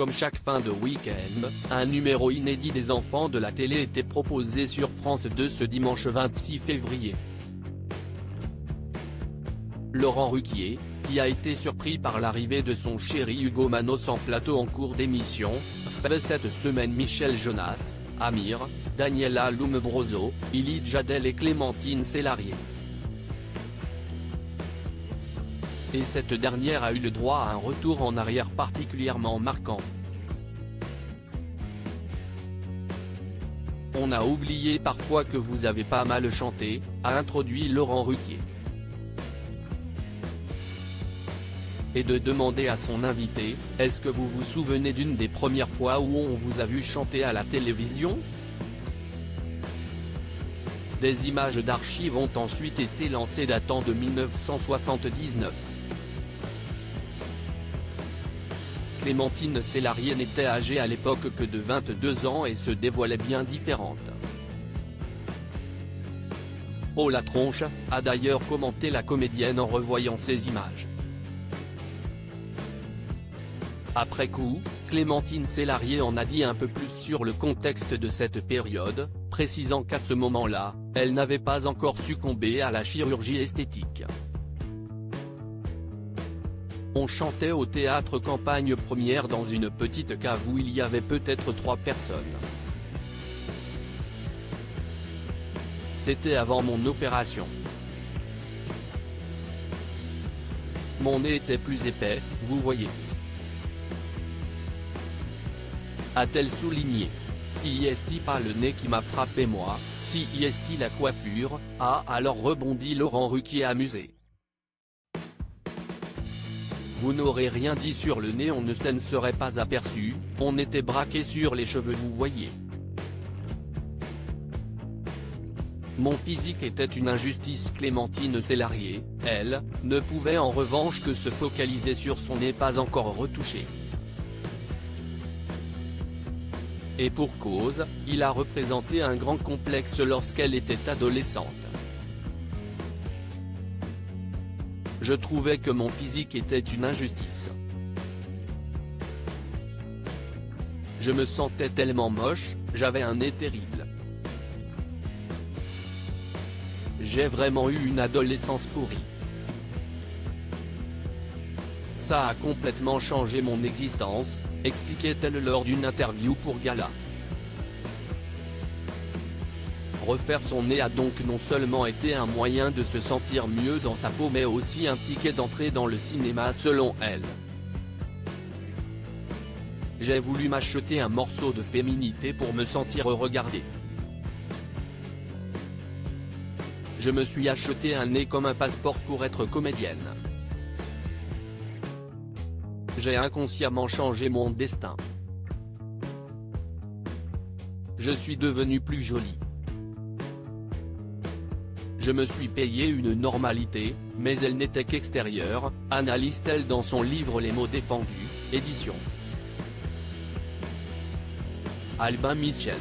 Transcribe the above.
Comme chaque fin de week-end, un numéro inédit des enfants de la télé était proposé sur France 2 ce dimanche 26 février. Laurent Ruquier, qui a été surpris par l'arrivée de son chéri Hugo Manos en plateau en cours d'émission, recevait cette semaine Michel Jonas, Amir, Daniela Lombroso, Elie Jadel et Clémentine Célarié. Et cette dernière a eu le droit à un retour en arrière particulièrement marquant. On a oublié parfois que vous avez pas mal chanté, a introduit Laurent Ruquier. Et de demander à son invité, est-ce que vous vous souvenez d'une des premières fois où on vous a vu chanter à la télévision ? Des images d'archives ont ensuite été lancées datant de 1979. Clémentine Célarié n'était âgée à l'époque que de 22 ans et se dévoilait bien différente. Oh la tronche, a d'ailleurs commenté la comédienne en revoyant ces images. Après coup, Clémentine Célarié en a dit un peu plus sur le contexte de cette période, précisant qu'à ce moment-là, elle n'avait pas encore succombé à la chirurgie esthétique. On chantait au théâtre Campagne Première dans une petite cave où il y avait peut-être 3 personnes. C'était avant mon opération. Mon nez était plus épais, vous voyez. A-t-elle souligné. Si est-il pas le nez qui m'a frappé moi, si est-il la coiffure, a alors rebondi Laurent Ruquier amusé. Vous n'aurez rien dit sur le nez, on ne s'en serait pas aperçu, on était braqué sur les cheveux vous voyez. Mon physique était une injustice. Clémentine Célarié, elle, ne pouvait en revanche que se focaliser sur son nez pas encore retouché. Et pour cause, il a représenté un grand complexe lorsqu'elle était adolescente. Je trouvais que mon physique était une injustice. Je me sentais tellement moche, j'avais un nez terrible. J'ai vraiment eu une adolescence pourrie. Ça a complètement changé mon existence, expliquait-elle lors d'une interview pour Gala. Refaire son nez a donc non seulement été un moyen de se sentir mieux dans sa peau mais aussi un ticket d'entrée dans le cinéma selon elle. J'ai voulu m'acheter un morceau de féminité pour me sentir regardée. Je me suis acheté un nez comme un passeport pour être comédienne. J'ai inconsciemment changé mon destin. Je suis devenue plus jolie. Je me suis payé une normalité, mais elle n'était qu'extérieure, analyse-t-elle dans son livre Les mots défendus, édition Albin Michel.